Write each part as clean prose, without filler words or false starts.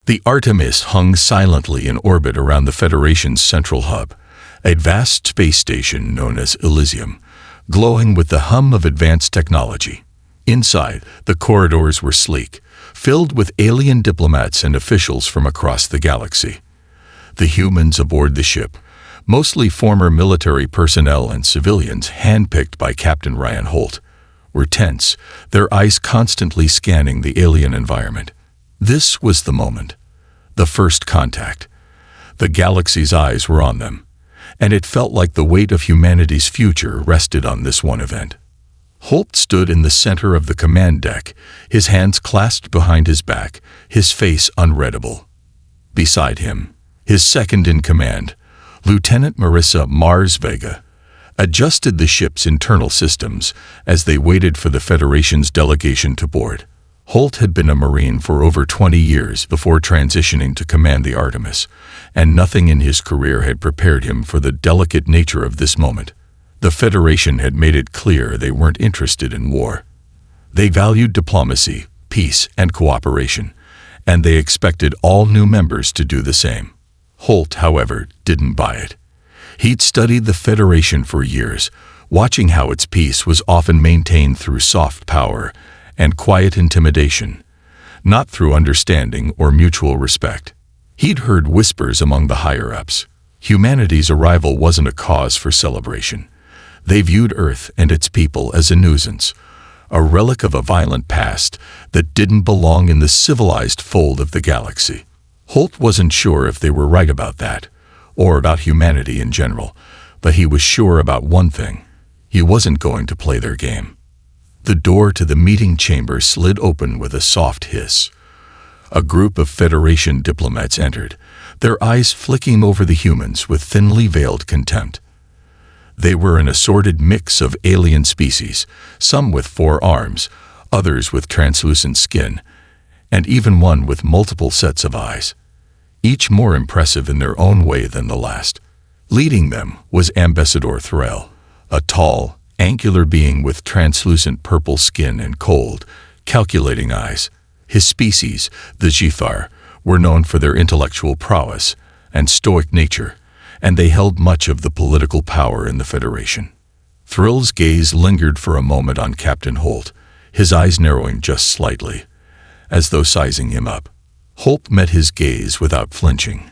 The Artemis hung silently in orbit around the Federation's central hub, a vast space station known as Elysium, glowing with the hum of advanced technology. Inside, the corridors were sleek, filled with alien diplomats and officials from across the galaxy. The humans aboard the ship, mostly former military personnel and civilians handpicked by Captain Ryan Holt, were tense, their eyes constantly scanning the alien environment. This was the moment. The first contact. The galaxy's eyes were on them, and it felt like the weight of humanity's future rested on this one event. Holt stood in the center of the command deck, his hands clasped behind his back, his face unreadable. Beside him, his second-in-command, Lieutenant Marissa Mars Vega, adjusted the ship's internal systems as they waited for the Federation's delegation to board. Holt had been a Marine for over 20 years before transitioning to command the Artemis, and nothing in his career had prepared him for the delicate nature of this moment. The Federation had made it clear they weren't interested in war. They valued diplomacy, peace, and cooperation, and they expected all new members to do the same. Holt, however, didn't buy it. He'd studied the Federation for years, watching how its peace was often maintained through soft power and quiet intimidation, not through understanding or mutual respect. He'd heard whispers among the higher-ups. Humanity's arrival wasn't a cause for celebration. They viewed Earth and its people as a nuisance, a relic of a violent past that didn't belong in the civilized fold of the galaxy. Holt wasn't sure if they were right about that, or about humanity in general, but he was sure about one thing: he wasn't going to play their game. The door to the meeting chamber slid open with a soft hiss. A group of Federation diplomats entered, their eyes flicking over the humans with thinly veiled contempt. They were an assorted mix of alien species, some with 4 arms, others with translucent skin, and even one with multiple sets of eyes, each more impressive in their own way than the last. Leading them was Ambassador Thrill, a tall, angular being with translucent purple skin and cold, calculating eyes. His species, the Jethar, were known for their intellectual prowess and stoic nature, and they held much of the political power in the Federation. Thrill's gaze lingered for a moment on Captain Holt, his eyes narrowing just slightly, as though sizing him up. Holt met his gaze without flinching.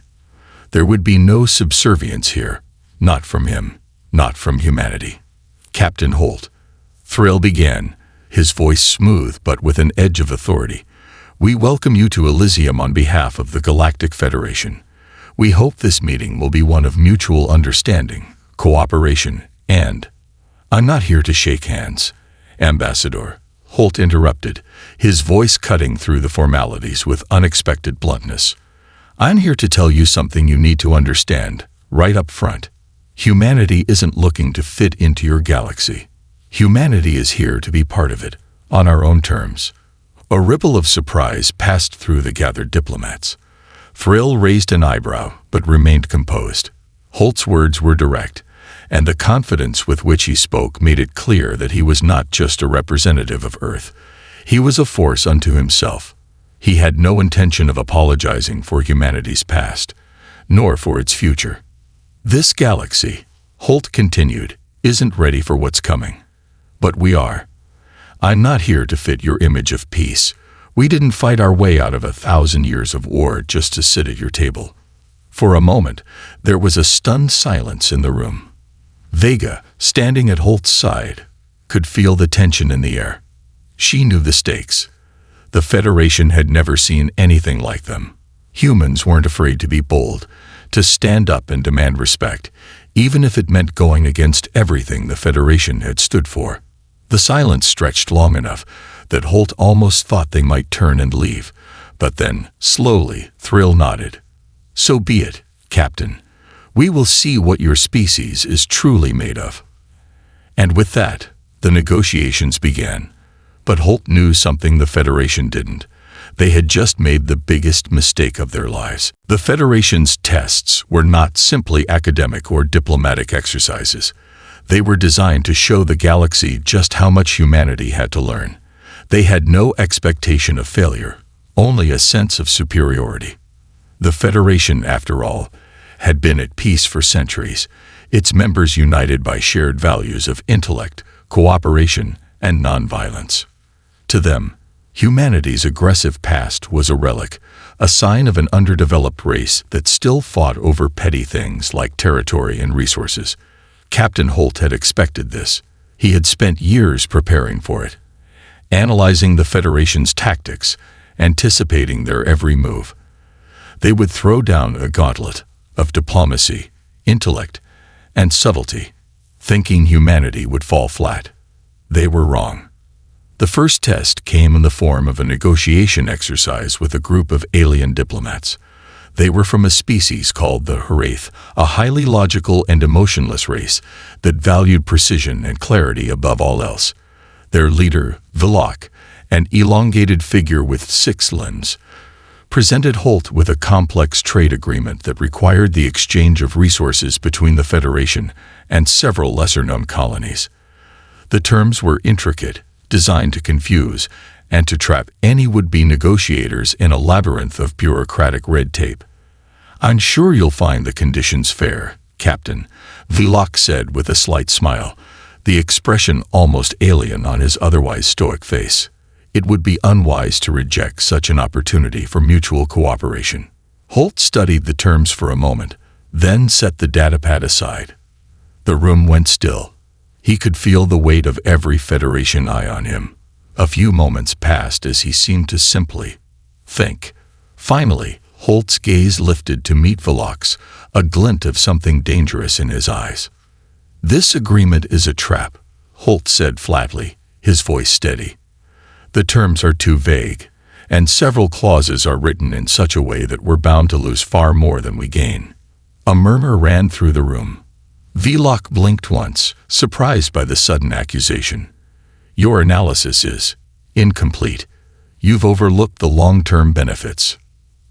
There would be no subservience here, not from him, not from humanity. Captain Holt. Thrill began, his voice smooth but with an edge of authority. We welcome you to Elysium on behalf of the Galactic Federation. We hope this meeting will be one of mutual understanding, cooperation, and— I'm not here to shake hands, Ambassador, Holt interrupted, his voice cutting through the formalities with unexpected bluntness. I'm here to tell you something you need to understand, right up front. Humanity isn't looking to fit into your galaxy. Humanity is here to be part of it, on our own terms. A ripple of surprise passed through the gathered diplomats. Thrill raised an eyebrow, but remained composed. Holt's words were direct, and the confidence with which he spoke made it clear that he was not just a representative of Earth. He was a force unto himself. He had no intention of apologizing for humanity's past, nor for its future. This galaxy, Holt continued, isn't ready for what's coming. But we are. I'm not here to fit your image of peace. We didn't fight our way out of 1,000 years of war just to sit at your table. For a moment, there was a stunned silence in the room. Vega, standing at Holt's side, could feel the tension in the air. She knew the stakes. The Federation had never seen anything like them. Humans weren't afraid to be bold, to stand up and demand respect, even if it meant going against everything the Federation had stood for. The silence stretched long enough that Holt almost thought they might turn and leave, but then, slowly, Thrill nodded. So be it, Captain. We will see what your species is truly made of. And with that, the negotiations began. But Holt knew something the Federation didn't. They had just made the biggest mistake of their lives. The Federation's tests were not simply academic or diplomatic exercises. They were designed to show the galaxy just how much humanity had to learn. They had no expectation of failure, only a sense of superiority. The Federation, after all, had been at peace for centuries, its members united by shared values of intellect, cooperation, and nonviolence. To them, humanity's aggressive past was a relic, a sign of an underdeveloped race that still fought over petty things like territory and resources. Captain Holt had expected this. He had spent years preparing for it, analyzing the Federation's tactics, anticipating their every move. They would throw down a gauntlet of diplomacy, intellect, and subtlety, thinking humanity would fall flat. They were wrong. The first test came in the form of a negotiation exercise with a group of alien diplomats. They were from a species called the Hraith, a highly logical and emotionless race that valued precision and clarity above all else. Their leader, Vilok, an elongated figure with 6 limbs, presented Holt with a complex trade agreement that required the exchange of resources between the Federation and several lesser-known colonies. The terms were intricate, designed to confuse and to trap any would-be negotiators in a labyrinth of bureaucratic red tape. "I'm sure you'll find the conditions fair, Captain," Vilok said with a slight smile, the expression almost alien on his otherwise stoic face. It would be unwise to reject such an opportunity for mutual cooperation. Holt studied the terms for a moment, then set the datapad aside. The room went still. He could feel the weight of every Federation eye on him. A few moments passed as he seemed to simply think. Finally, Holt's gaze lifted to meet Vilok's, a glint of something dangerous in his eyes. "This agreement is a trap," Holt said flatly, his voice steady. "The terms are too vague, and several clauses are written in such a way that we're bound to lose far more than we gain." A murmur ran through the room. Vilok blinked once, surprised by the sudden accusation. "Your analysis is incomplete. You've overlooked the long-term benefits."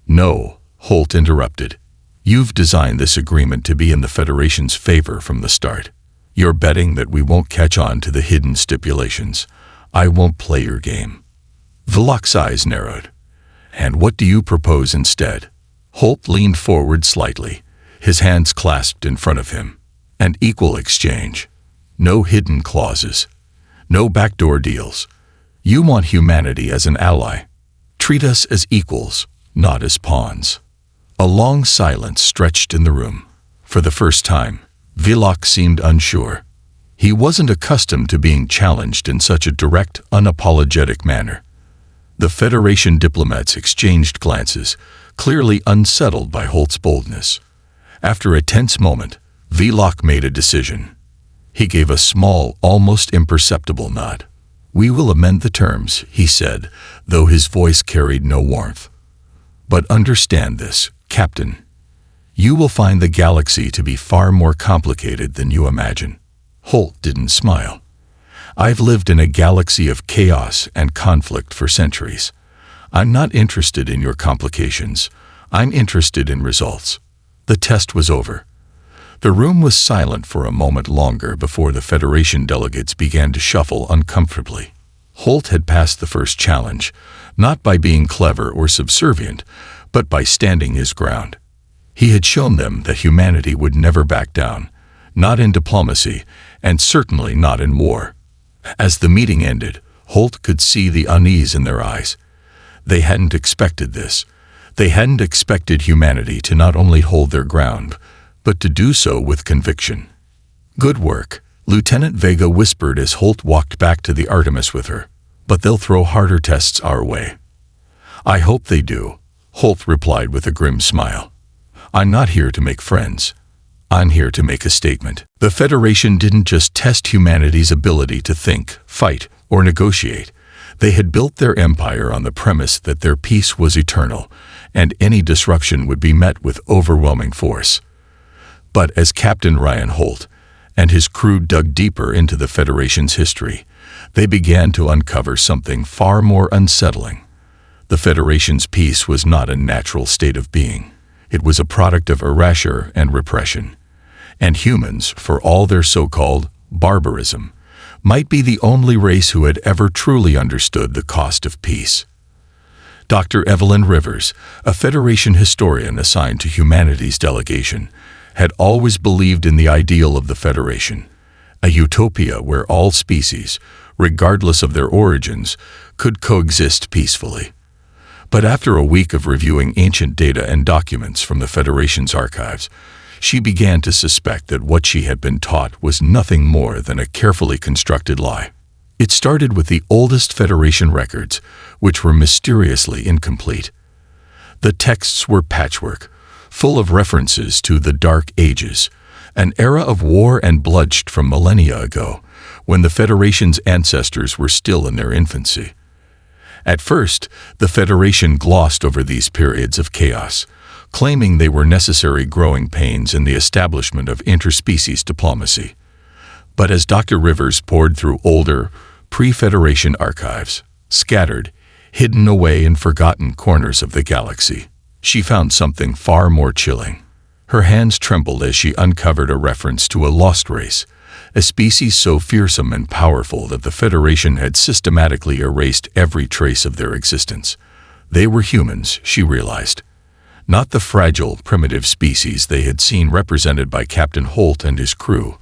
"No," Holt interrupted. "You've designed this agreement to be in the Federation's favor from the start. You're betting that we won't catch on to the hidden stipulations. I won't play your game." Vilok's eyes narrowed. "And what do you propose instead?" Holt leaned forward slightly, his hands clasped in front of him. "An equal exchange. No hidden clauses. No backdoor deals. You want humanity as an ally. Treat us as equals, not as pawns." A long silence stretched in the room. For the first time, Vilok seemed unsure. He wasn't accustomed to being challenged in such a direct, unapologetic manner. The Federation diplomats exchanged glances, clearly unsettled by Holt's boldness. After a tense moment, Vilok made a decision. He gave a small, almost imperceptible nod. "We will amend the terms," he said, though his voice carried no warmth. "But understand this, Captain. You will find the galaxy to be far more complicated than you imagine." Holt didn't smile. "I've lived in a galaxy of chaos and conflict for centuries. I'm not interested in your complications. I'm interested in results." The test was over. The room was silent for a moment longer before the Federation delegates began to shuffle uncomfortably. Holt had passed the first challenge, not by being clever or subservient, but by standing his ground. He had shown them that humanity would never back down, not in diplomacy, and certainly not in war. As the meeting ended, Holt could see the unease in their eyes. They hadn't expected this. They hadn't expected humanity to not only hold their ground, but to do so with conviction. "Good work," Lieutenant Vega whispered as Holt walked back to the Artemis with her. "But they'll throw harder tests our way." "I hope they do," Holt replied with a grim smile. "I'm not here to make friends. I'm here to make a statement." The Federation didn't just test humanity's ability to think, fight, or negotiate. They had built their empire on the premise that their peace was eternal, and any disruption would be met with overwhelming force. But as Captain Ryan Holt and his crew dug deeper into the Federation's history, they began to uncover something far more unsettling. The Federation's peace was not a natural state of being. It was a product of erasure and repression. And humans, for all their so-called barbarism, might be the only race who had ever truly understood the cost of peace. Dr. Evelyn Rivers, a Federation historian assigned to humanity's delegation, had always believed in the ideal of the Federation, a utopia where all species, regardless of their origins, could coexist peacefully. But after a week of reviewing ancient data and documents from the Federation's archives, she began to suspect that what she had been taught was nothing more than a carefully constructed lie. It started with the oldest Federation records, which were mysteriously incomplete. The texts were patchwork, full of references to the Dark Ages, an era of war and bloodshed from millennia ago, when the Federation's ancestors were still in their infancy. At first, the Federation glossed over these periods of chaos, claiming they were necessary growing pains in the establishment of interspecies diplomacy. But as Dr. Rivers pored through older, pre-Federation archives, scattered, hidden away in forgotten corners of the galaxy, she found something far more chilling. Her hands trembled as she uncovered a reference to a lost race, a species so fearsome and powerful that the Federation had systematically erased every trace of their existence. They were humans, she realized. Not the fragile, primitive species they had seen represented by Captain Holt and his crew,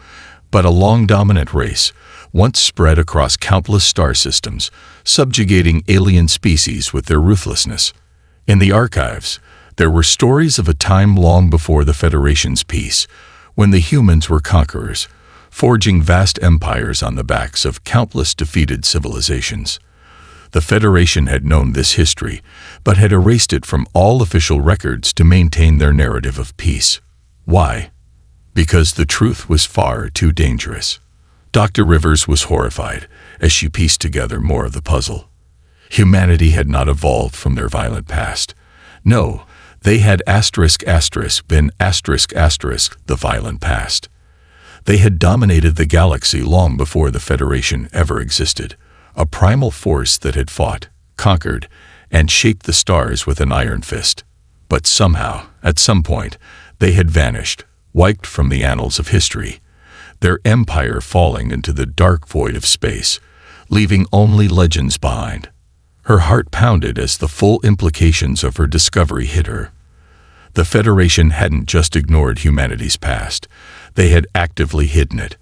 but a long-dominant race, once spread across countless star systems, subjugating alien species with their ruthlessness. In the archives, there were stories of a time long before the Federation's peace, when the humans were conquerors, forging vast empires on the backs of countless defeated civilizations. The Federation had known this history, but had erased it from all official records to maintain their narrative of peace. Why? Because the truth was far too dangerous. Dr. Rivers was horrified as she pieced together more of the puzzle. Humanity had not evolved from their violent past. No, they had been the violent past. They had dominated the galaxy long before the Federation ever existed, a primal force that had fought, conquered, and shaped the stars with an iron fist. But somehow, at some point, they had vanished, wiped from the annals of history, their empire falling into the dark void of space, leaving only legends behind. Her heart pounded as the full implications of her discovery hit her. The Federation hadn't just ignored humanity's past. They had actively hidden it.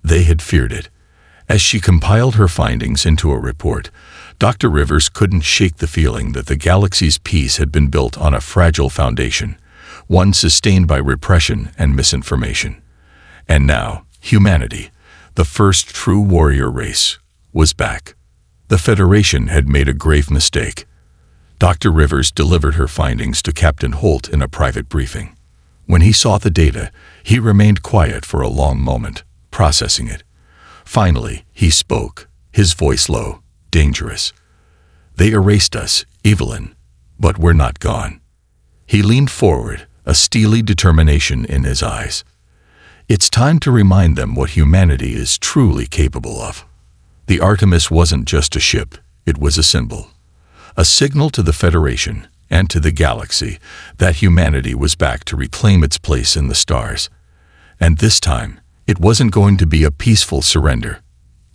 They had feared it. As she compiled her findings into a report, Dr. Rivers couldn't shake the feeling that the galaxy's peace had been built on a fragile foundation, one sustained by repression and misinformation. And now, humanity, the first true warrior race, was back. The Federation had made a grave mistake. Dr. Rivers delivered her findings to Captain Holt in a private briefing. When he saw the data, he remained quiet for a long moment, processing it. Finally, he spoke, his voice low, dangerous. "They erased us, Evelyn, but we're not gone." He leaned forward, a steely determination in his eyes. "It's time to remind them what humanity is truly capable of." The Artemis wasn't just a ship, it was a symbol. A signal to the Federation and to the galaxy that humanity was back to reclaim its place in the stars. And this time, it wasn't going to be a peaceful surrender.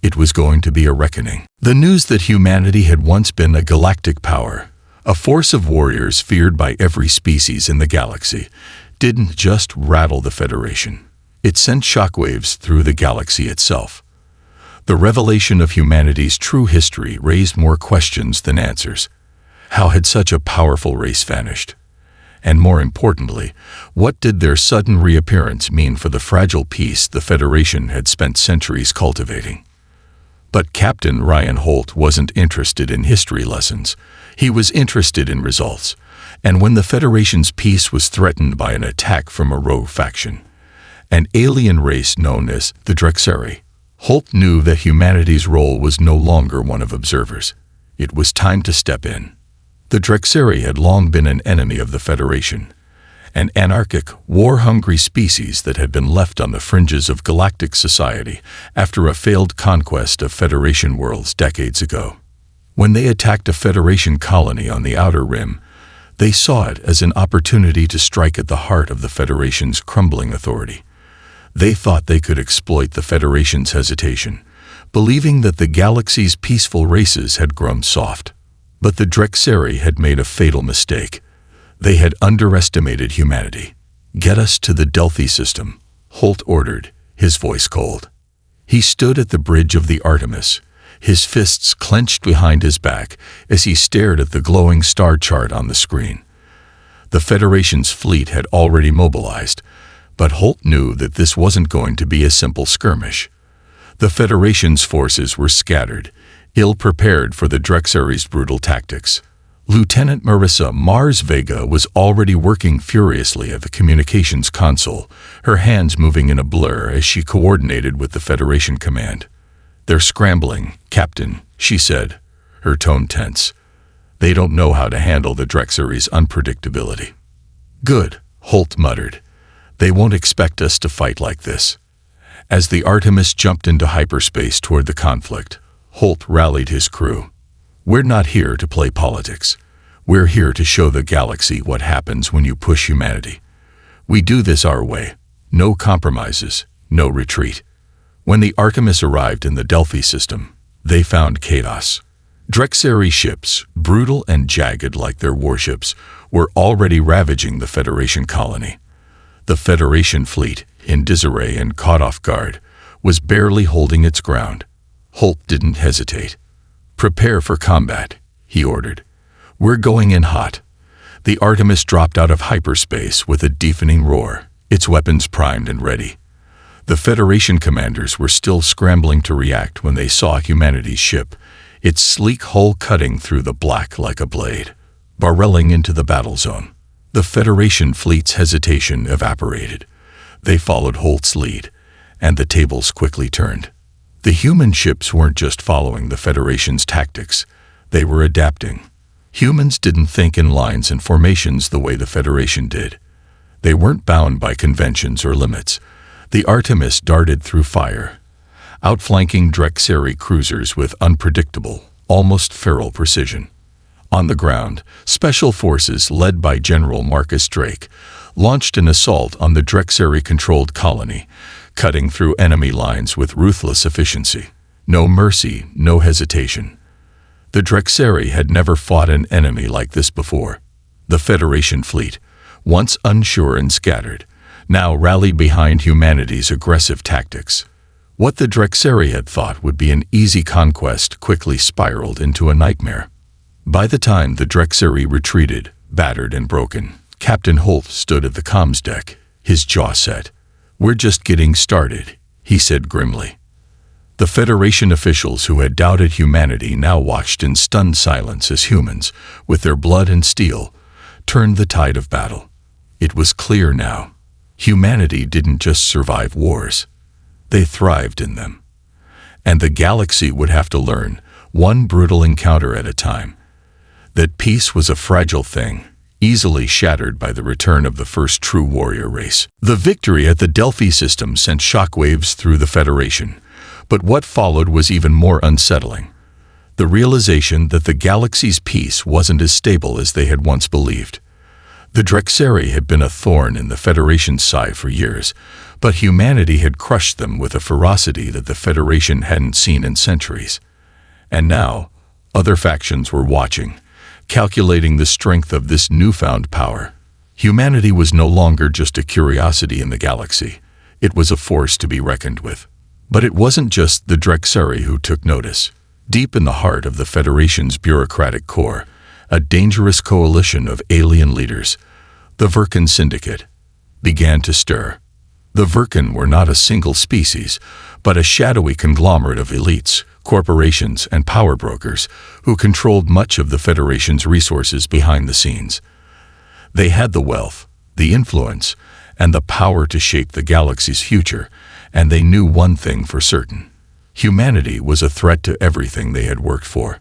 It was going to be a reckoning. The news that humanity had once been a galactic power, a force of warriors feared by every species in the galaxy, didn't just rattle the Federation. It sent shockwaves through the galaxy itself. The revelation of humanity's true history raised more questions than answers. How had such a powerful race vanished? And more importantly, what did their sudden reappearance mean for the fragile peace the Federation had spent centuries cultivating? But Captain Ryan Holt wasn't interested in history lessons. He was interested in results. And when the Federation's peace was threatened by an attack from a rogue faction, an alien race known as the Drexari, Holt knew that humanity's role was no longer one of observers. It was time to step in. The Drexari had long been an enemy of the Federation, an anarchic, war-hungry species that had been left on the fringes of galactic society after a failed conquest of Federation worlds decades ago. When they attacked a Federation colony on the Outer Rim, they saw it as an opportunity to strike at the heart of the Federation's crumbling authority. They thought they could exploit the Federation's hesitation, believing that the galaxy's peaceful races had grown soft. But the Drexari had made a fatal mistake. They had underestimated humanity. "Get us to the Delphi system," Holt ordered, his voice cold. He stood at the bridge of the Artemis, his fists clenched behind his back as he stared at the glowing star chart on the screen. The Federation's fleet had already mobilized, but Holt knew that this wasn't going to be a simple skirmish. The Federation's forces were scattered, ill-prepared for the Drexari's brutal tactics. Lieutenant Marissa Mars Vega was already working furiously at the communications console, her hands moving in a blur as she coordinated with the Federation command. "They're scrambling, Captain," she said, her tone tense. "They don't know how to handle the Drexari's unpredictability." "Good," Holt muttered. "They won't expect us to fight like this." As the Artemis jumped into hyperspace toward the conflict, Holt rallied his crew. "We're not here to play politics. We're here to show the galaxy what happens when you push humanity. We do this our way. No compromises, no retreat." When the Artemis arrived in the Delphi system, they found chaos. Drexari ships, brutal and jagged like their warships, were already ravaging the Federation colony. The Federation fleet, in disarray and caught off guard, was barely holding its ground. Holt didn't hesitate. "Prepare for combat," he ordered. "We're going in hot." The Artemis dropped out of hyperspace with a deafening roar, its weapons primed and ready. The Federation commanders were still scrambling to react when they saw humanity's ship, its sleek hull cutting through the black like a blade, barreling into the battle zone. The Federation fleet's hesitation evaporated. They followed Holt's lead, and the tables quickly turned. The human ships weren't just following the Federation's tactics, they were adapting. Humans didn't think in lines and formations the way the Federation did. They weren't bound by conventions or limits. The Artemis darted through fire, outflanking Drexari cruisers with unpredictable, almost feral precision. On the ground, special forces led by General Marcus Drake launched an assault on the Drexari-controlled colony, cutting through enemy lines with ruthless efficiency. No mercy, no hesitation. The Drexari had never fought an enemy like this before. The Federation fleet, once unsure and scattered, now rallied behind humanity's aggressive tactics. What the Drexari had thought would be an easy conquest quickly spiraled into a nightmare. By the time the Drexari retreated, battered and broken, Captain Holt stood at the comms deck, his jaw set. "We're just getting started," he said grimly. The Federation officials who had doubted humanity now watched in stunned silence as humans, with their blood and steel, turned the tide of battle. It was clear now. Humanity didn't just survive wars. They thrived in them. And the galaxy would have to learn, one brutal encounter at a time, that peace was a fragile thing, easily shattered by the return of the first true warrior race. The victory at the Delphi system sent shockwaves through the Federation, but what followed was even more unsettling. The realization that the galaxy's peace wasn't as stable as they had once believed. The Drexari had been a thorn in the Federation's side for years, but humanity had crushed them with a ferocity that the Federation hadn't seen in centuries. And now, other factions were watching, calculating the strength of this newfound power. Humanity was no longer just a curiosity in the galaxy. It was a force to be reckoned with. But it wasn't just the Drexari who took notice. Deep in the heart of the Federation's bureaucratic core, a dangerous coalition of alien leaders, the Verkan Syndicate, began to stir. The Verkan were not a single species, but a shadowy conglomerate of elites, corporations, and power brokers who controlled much of the Federation's resources behind the scenes. They had the wealth, the influence, and the power to shape the galaxy's future, and they knew one thing for certain. Humanity was a threat to everything they had worked for.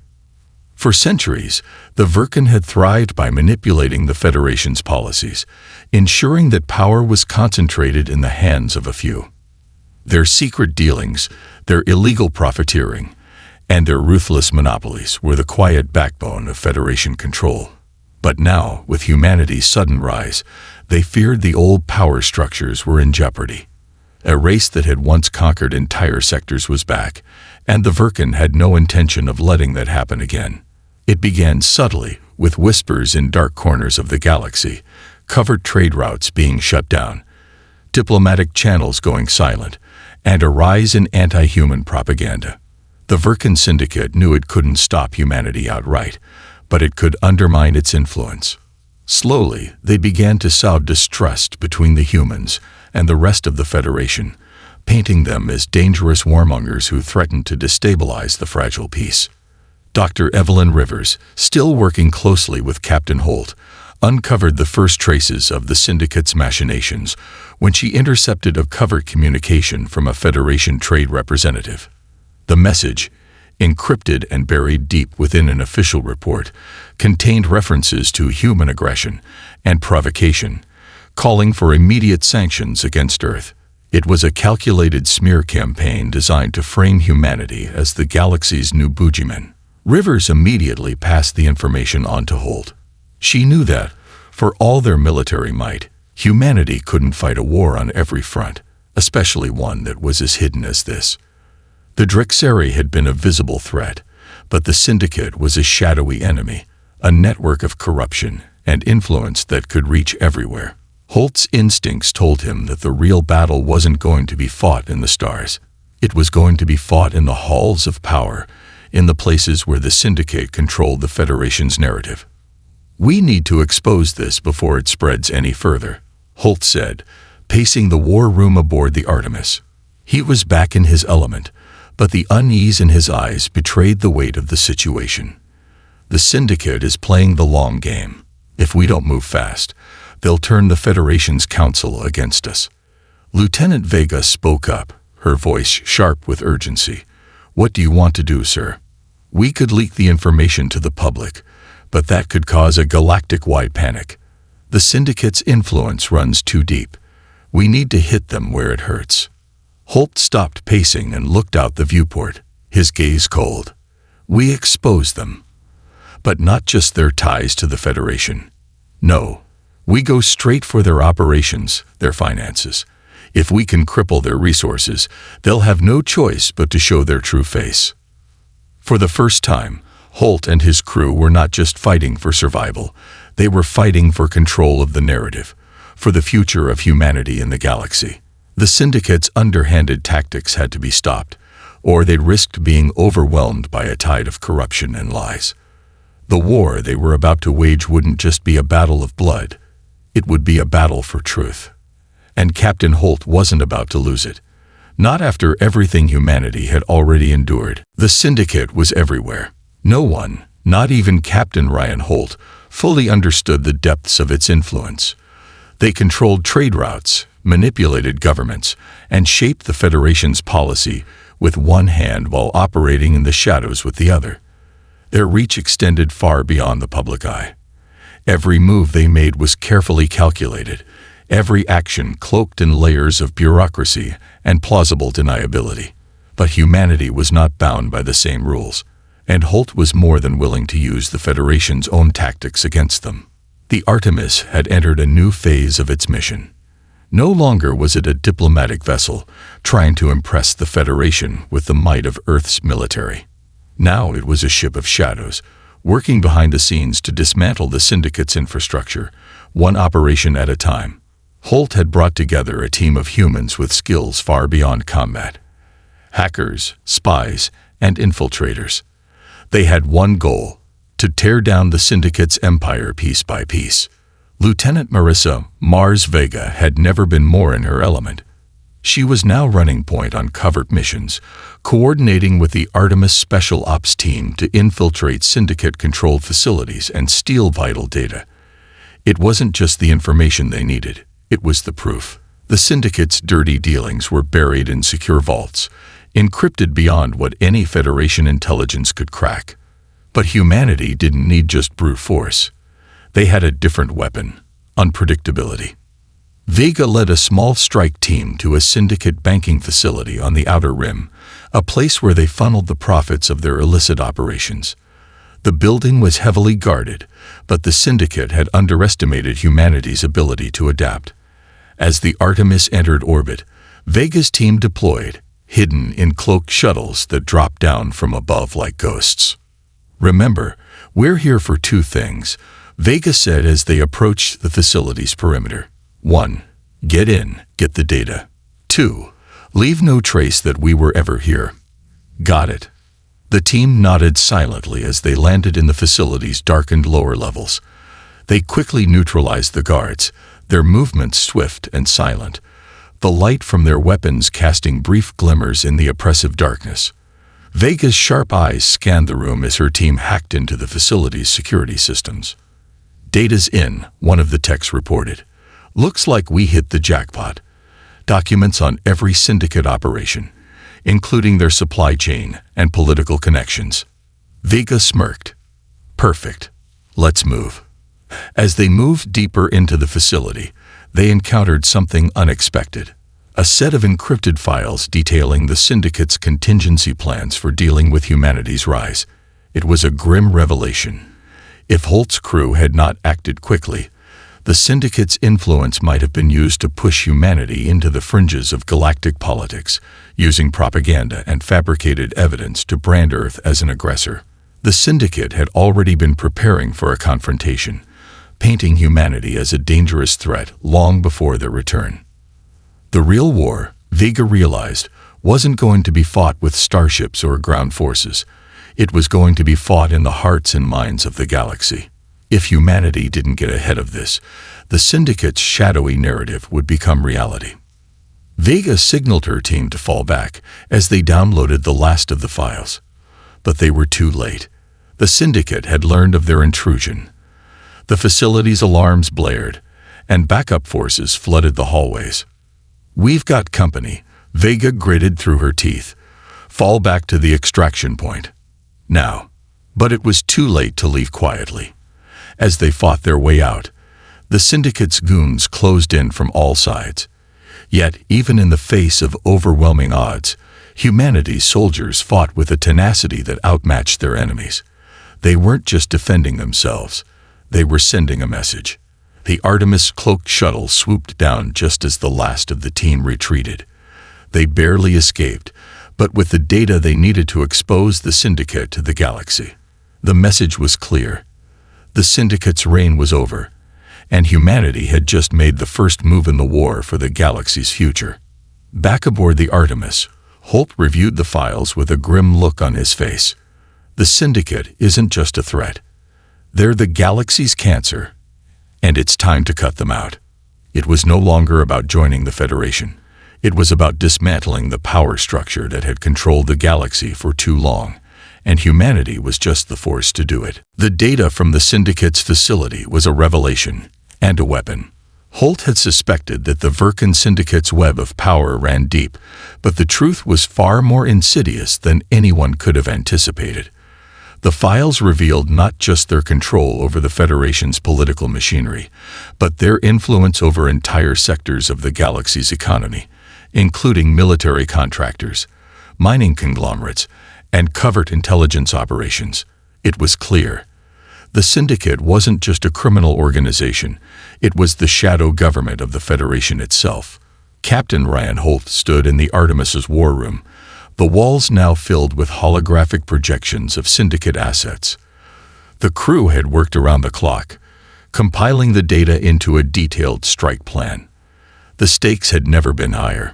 For centuries, the Verkan had thrived by manipulating the Federation's policies, ensuring that power was concentrated in the hands of a few. Their secret dealings, their illegal profiteering, and their ruthless monopolies were the quiet backbone of Federation control. But now, with humanity's sudden rise, they feared the old power structures were in jeopardy. A race that had once conquered entire sectors was back, and the Verkan had no intention of letting that happen again. It began subtly, with whispers in dark corners of the galaxy, covert trade routes being shut down, diplomatic channels going silent, and a rise in anti-human propaganda. The Vulcan Syndicate knew it couldn't stop humanity outright, but it could undermine its influence. Slowly, they began to sow distrust between the humans and the rest of the Federation, painting them as dangerous warmongers who threatened to destabilize the fragile peace. Dr. Evelyn Rivers, still working closely with Captain Holt, uncovered the first traces of the Syndicate's machinations when she intercepted a covert communication from a Federation trade representative. The message, encrypted and buried deep within an official report, contained references to human aggression and provocation, calling for immediate sanctions against Earth. It was a calculated smear campaign designed to frame humanity as the galaxy's new boogeyman. Rivers immediately passed the information on to Holt. She knew that, for all their military might, humanity couldn't fight a war on every front, especially one that was as hidden as this. The Drexari had been a visible threat, but the Syndicate was a shadowy enemy, a network of corruption and influence that could reach everywhere. Holt's instincts told him that the real battle wasn't going to be fought in the stars. It was going to be fought in the halls of power, in the places where the Syndicate controlled the Federation's narrative. "We need to expose this before it spreads any further," Holt said, pacing the war room aboard the Artemis. He was back in his element, but the unease in his eyes betrayed the weight of the situation. The Syndicate is playing the long game. If we don't move fast, they'll turn the Federation's council against us. Lieutenant Vega spoke up, her voice sharp with urgency. "What do you want to do, sir?" "We could leak the information to the public, but that could cause a galactic-wide panic. The Syndicate's influence runs too deep. We need to hit them where it hurts." Holt stopped pacing and looked out the viewport, his gaze cold. "We expose them. But not just their ties to the Federation. No, we go straight for their operations, their finances. If we can cripple their resources, they'll have no choice but to show their true face." For the first time, Holt and his crew were not just fighting for survival, they were fighting for control of the narrative, for the future of humanity in the galaxy. The Syndicate's underhanded tactics had to be stopped, or they risked being overwhelmed by a tide of corruption and lies. The war they were about to wage wouldn't just be a battle of blood, it would be a battle for truth. And Captain Holt wasn't about to lose it. Not after everything humanity had already endured. The Syndicate was everywhere. No one, not even Captain Ryan Holt, fully understood the depths of its influence. They controlled trade routes, manipulated governments, and shaped the Federation's policy with one hand while operating in the shadows with the other. Their reach extended far beyond the public eye. Every move they made was carefully calculated, every action cloaked in layers of bureaucracy and plausible deniability. But humanity was not bound by the same rules, and Holt was more than willing to use the Federation's own tactics against them. The Artemis had entered a new phase of its mission. No longer was it a diplomatic vessel trying to impress the Federation with the might of Earth's military. Now it was a ship of shadows, working behind the scenes to dismantle the Syndicate's infrastructure, one operation at a time. Holt had brought together a team of humans with skills far beyond combat. Hackers, spies, and infiltrators. They had one goal: to tear down the Syndicate's empire piece by piece. Lieutenant Marissa "Mars" Vega had never been more in her element. She was now running point on covert missions, coordinating with the Artemis Special Ops team to infiltrate Syndicate-controlled facilities and steal vital data. It wasn't just the information they needed, it was the proof. The Syndicate's dirty dealings were buried in secure vaults, encrypted beyond what any Federation intelligence could crack. But humanity didn't need just brute force. They had a different weapon: unpredictability. Vega led a small strike team to a Syndicate banking facility on the Outer Rim, a place where they funneled the profits of their illicit operations. The building was heavily guarded, but the Syndicate had underestimated humanity's ability to adapt. As the Artemis entered orbit, Vega's team deployed, hidden in cloaked shuttles that dropped down from above like ghosts. "Remember, "We're here for two things," Vega said as they approached the facility's perimeter. 1. Get in, get the data. 2. Leave no trace that we were ever here. Got it. The team nodded silently as they landed in the facility's darkened lower levels. They quickly neutralized the guards, their movements swift and silent, the light from their weapons casting brief glimmers in the oppressive darkness. Vega's sharp eyes scanned the room as her team hacked into the facility's security systems. "Data's in," one of the techs reported. "Looks like we hit the jackpot. Documents on every syndicate operation, including their supply chain and political connections." Vega smirked. "Perfect. Let's move." As they moved deeper into the facility, they encountered something unexpected. A set of encrypted files detailing the Syndicate's contingency plans for dealing with humanity's rise. It was a grim revelation. If Holt's crew had not acted quickly, the Syndicate's influence might have been used to push humanity into the fringes of galactic politics, using propaganda and fabricated evidence to brand Earth as an aggressor. The Syndicate had already been preparing for a confrontation, painting humanity as a dangerous threat long before their return. The real war, Vega realized, wasn't going to be fought with starships or ground forces. It was going to be fought in the hearts and minds of the galaxy. If humanity didn't get ahead of this, the Syndicate's shadowy narrative would become reality. Vega signaled her team to fall back as they downloaded the last of the files. But they were too late. The Syndicate had learned of their intrusion. The facility's alarms blared, and backup forces flooded the hallways. "We've got company," Vega gritted through her teeth. "Fall back to the extraction point. Now." But it was too late to leave quietly. As they fought their way out, the Syndicate's goons closed in from all sides. Yet, even in the face of overwhelming odds, humanity's soldiers fought with a tenacity that outmatched their enemies. They weren't just defending themselves. They were sending a message. The Artemis-cloaked shuttle swooped down just as the last of the team retreated. They barely escaped, but with the data they needed to expose the Syndicate to the galaxy. The message was clear. The Syndicate's reign was over, and humanity had just made the first move in the war for the galaxy's future. Back aboard the Artemis, Holt reviewed the files with a grim look on his face. The Syndicate isn't just a threat. They're the galaxy's cancer, and it's time to cut them out. It was no longer about joining the Federation. It was about dismantling the power structure that had controlled the galaxy for too long, and humanity was just the force to do it. The data from the Syndicate's facility was a revelation and a weapon. Holt had suspected that the Verkan Syndicate's web of power ran deep, but the truth was far more insidious than anyone could have anticipated. The files revealed not just their control over the Federation's political machinery, but their influence over entire sectors of the galaxy's economy, including military contractors, mining conglomerates, and covert intelligence operations. It was clear. The Syndicate wasn't just a criminal organization, it was the shadow government of the Federation itself. Captain Ryan Holt stood in the Artemis's war room, the walls now filled with holographic projections of Syndicate assets. The crew had worked around the clock, compiling the data into a detailed strike plan. The stakes had never been higher.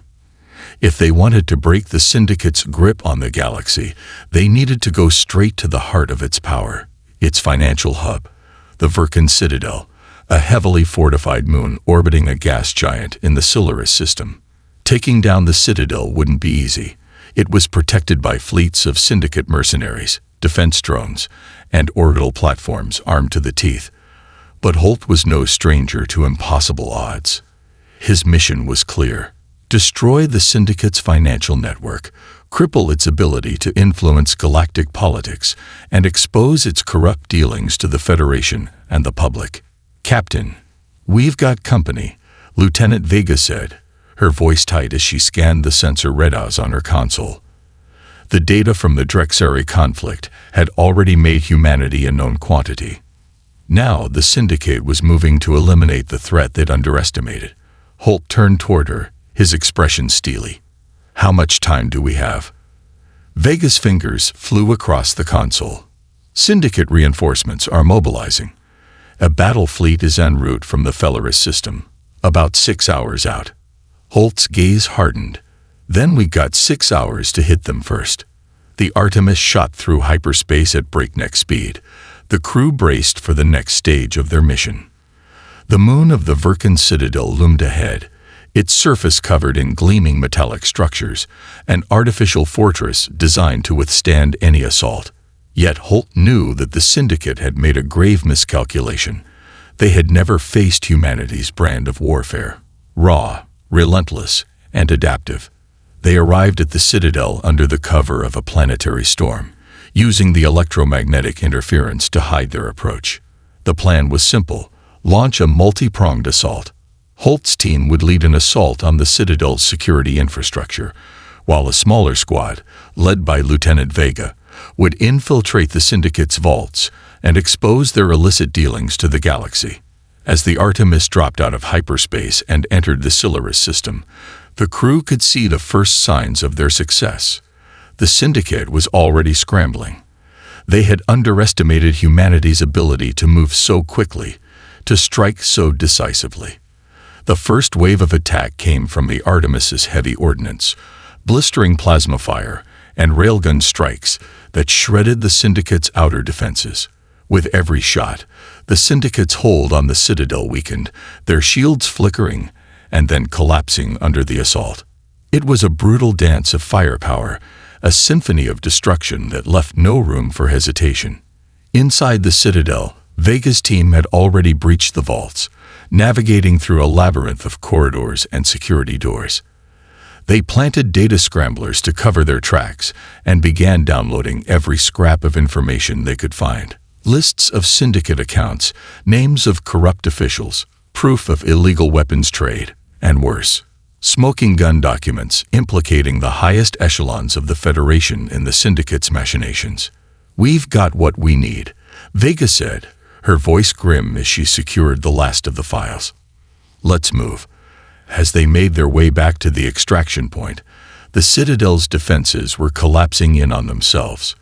If they wanted to break the Syndicate's grip on the galaxy, they needed to go straight to the heart of its power, its financial hub, the Verkan Citadel, a heavily fortified moon orbiting a gas giant in the Solaris system. Taking down the Citadel wouldn't be easy. It was protected by fleets of Syndicate mercenaries, defense drones, and orbital platforms armed to the teeth. But Holt was no stranger to impossible odds. His mission was clear: destroy the Syndicate's financial network, cripple its ability to influence galactic politics, and expose its corrupt dealings to the Federation and the public. "Captain, we've got company," Lieutenant Vega said, her voice tight as she scanned the sensor readouts on her console. The data from the Drexari conflict had already made humanity a known quantity. Now the Syndicate was moving to eliminate the threat they'd underestimated. Holt turned toward her, his expression steely. "How much time do we have?" Vega's fingers flew across the console. Syndicate reinforcements are mobilizing. A battle fleet is en route from the Felleris system, about 6 hours out. Holt's gaze hardened. Then we got 6 hours to hit them first. The Artemis shot through hyperspace at breakneck speed. The crew braced for the next stage of their mission. The moon of the Vulcan Citadel loomed ahead, its surface covered in gleaming metallic structures, an artificial fortress designed to withstand any assault. Yet Holt knew that the Syndicate had made a grave miscalculation. They had never faced humanity's brand of warfare. Raw, relentless, and adaptive. They arrived at the Citadel under the cover of a planetary storm, using the electromagnetic interference to hide their approach. The plan was simple: launch a multi-pronged assault. Holt's team would lead an assault on the Citadel's security infrastructure, while a smaller squad, led by Lieutenant Vega, would infiltrate the Syndicate's vaults and expose their illicit dealings to the galaxy. As the Artemis dropped out of hyperspace and entered the Solaris system, the crew could see the first signs of their success. The Syndicate was already scrambling. They had underestimated humanity's ability to move so quickly, to strike so decisively. The first wave of attack came from the Artemis's heavy ordnance, blistering plasma fire, and railgun strikes that shredded the Syndicate's outer defenses. With every shot, the Syndicate's hold on the Citadel weakened, their shields flickering and then collapsing under the assault. It was a brutal dance of firepower, a symphony of destruction that left no room for hesitation. Inside the Citadel, Vega's team had already breached the vaults, navigating through a labyrinth of corridors and security doors. They planted data scramblers to cover their tracks and began downloading every scrap of information they could find. Lists of Syndicate accounts, names of corrupt officials, proof of illegal weapons trade, and worse, smoking gun documents implicating the highest echelons of the Federation in the Syndicate's machinations. "We've got what we need," Vega said, her voice grim as she secured the last of the files. "Let's move." As they made their way back to the extraction point, the Citadel's defenses were collapsing in on themselves.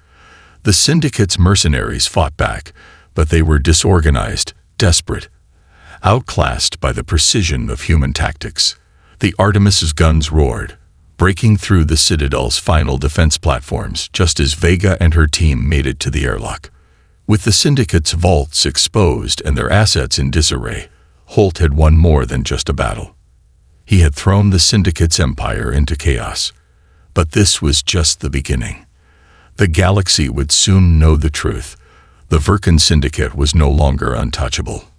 The Syndicate's mercenaries fought back, but they were disorganized, desperate, outclassed by the precision of human tactics. The Artemis's guns roared, breaking through the Citadel's final defense platforms just as Vega and her team made it to the airlock. With the Syndicate's vaults exposed and their assets in disarray, Holt had won more than just a battle. He had thrown the Syndicate's empire into chaos. But this was just the beginning. The galaxy would soon know the truth. The Vulcan Syndicate was no longer untouchable.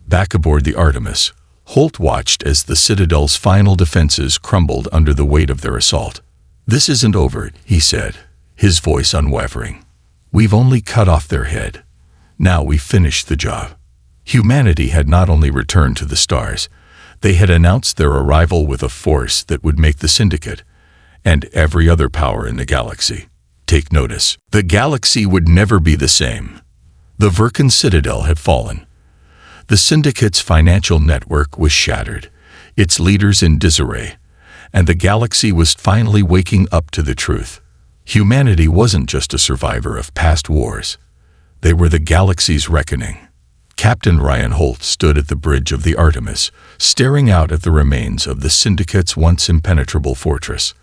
Back aboard the Artemis, Holt watched as the Citadel's final defenses crumbled under the weight of their assault. "This isn't over," he said, his voice unwavering. "We've only cut off their head. Now we've finished the job." Humanity had not only returned to the stars, they had announced their arrival with a force that would make the Syndicate, and every other power in the galaxy, take notice. The galaxy would never be the same. The Vulcan Citadel had fallen. The Syndicate's financial network was shattered, its leaders in disarray, and the galaxy was finally waking up to the truth. Humanity wasn't just a survivor of past wars. They were the galaxy's reckoning. Captain Ryan Holt stood at the bridge of the Artemis, staring out at the remains of the Syndicate's once impenetrable fortress.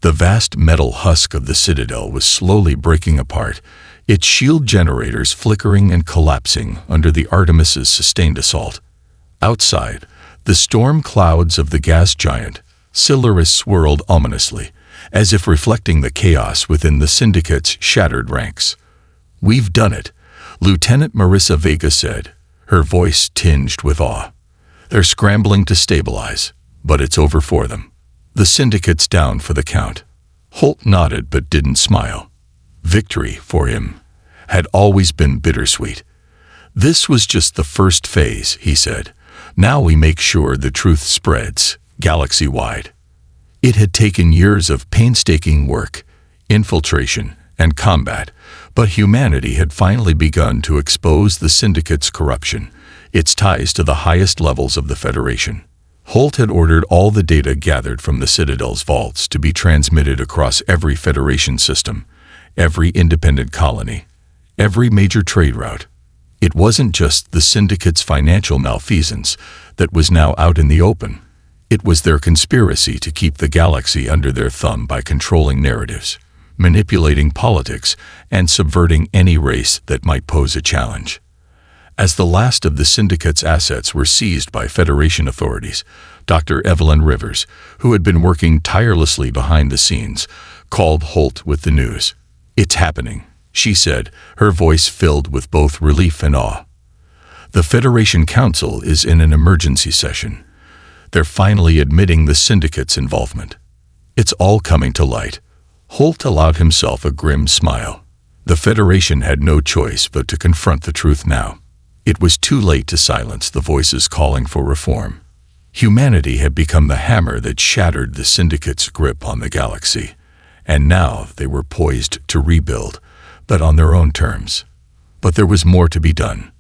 The vast metal husk of the Citadel was slowly breaking apart, its shield generators flickering and collapsing under the Artemis's sustained assault. Outside, the storm clouds of the gas giant, Solaris, swirled ominously, as if reflecting the chaos within the Syndicate's shattered ranks. "We've done it," Lieutenant Marissa Vega said, her voice tinged with awe. "They're scrambling to stabilize, but it's over for them. The Syndicate's down for the count." Holt nodded but didn't smile. Victory, for him, had always been bittersweet. "This was just the first phase," he said. "Now we make sure the truth spreads, galaxy-wide." It had taken years of painstaking work, infiltration, and combat, but humanity had finally begun to expose the Syndicate's corruption, its ties to the highest levels of the Federation. Holt had ordered all the data gathered from the Citadel's vaults to be transmitted across every Federation system, every independent colony, every major trade route. It wasn't just the syndicate's financial malfeasance that was now out in the open. It was their conspiracy to keep the galaxy under their thumb by controlling narratives, manipulating politics, and subverting any race that might pose a challenge. As the last of the syndicate's assets were seized by Federation authorities, Dr. Evelyn Rivers, who had been working tirelessly behind the scenes, called Holt with the news. "It's happening," she said, her voice filled with both relief and awe. "The Federation Council is in an emergency session. They're finally admitting the syndicate's involvement. It's all coming to light." Holt allowed himself a grim smile. The Federation had no choice but to confront the truth now. It was too late to silence the voices calling for reform. Humanity had become the hammer that shattered the syndicate's grip on the galaxy, and now they were poised to rebuild, but on their own terms. But there was more to be done.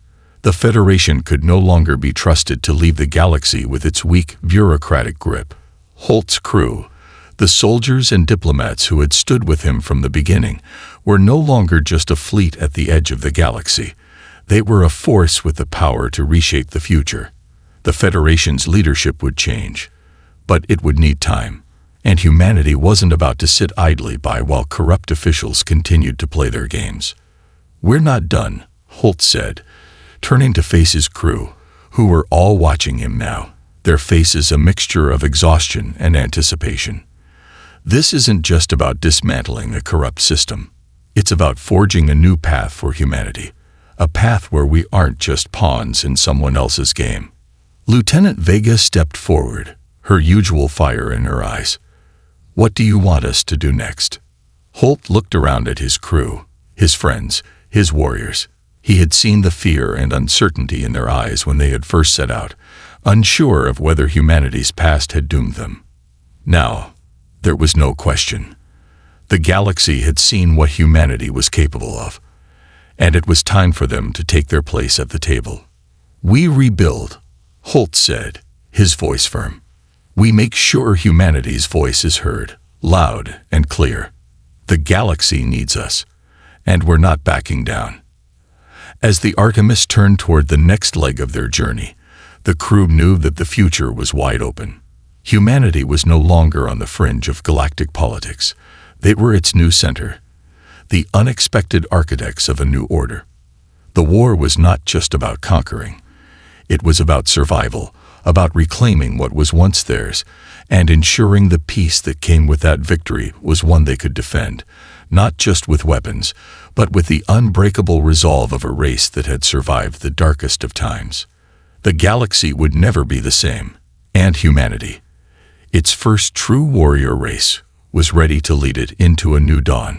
The Federation could no longer be trusted to leave the galaxy with its weak, bureaucratic grip. Holt's crew, the soldiers and diplomats who had stood with him from the beginning, were no longer just a fleet at the edge of the galaxy. They were a force with the power to reshape the future. The Federation's leadership would change, but it would need time, and humanity wasn't about to sit idly by while corrupt officials continued to play their games. "We're not done," Holt said, turning to face his crew, who were all watching him now, their faces a mixture of exhaustion and anticipation. "This isn't just about dismantling the corrupt system. It's about forging a new path for humanity. A path where we aren't just pawns in someone else's game." Lieutenant Vega stepped forward, her usual fire in her eyes. "What do you want us to do next?" Holt looked around at his crew, his friends, his warriors. He had seen the fear and uncertainty in their eyes when they had first set out, unsure of whether humanity's past had doomed them. Now, there was no question. The galaxy had seen what humanity was capable of, and it was time for them to take their place at the table. "We rebuild," Holt said, his voice firm. "We make sure humanity's voice is heard, loud and clear. The galaxy needs us, and we're not backing down." As the Artemis turned toward the next leg of their journey, the crew knew that the future was wide open. Humanity was no longer on the fringe of galactic politics. They were its new center, the unexpected architects of a new order. The war was not just about conquering. It was about survival, about reclaiming what was once theirs, and ensuring the peace that came with that victory was one they could defend, not just with weapons, but with the unbreakable resolve of a race that had survived the darkest of times. The galaxy would never be the same, and humanity, its first true warrior race, was ready to lead it into a new dawn.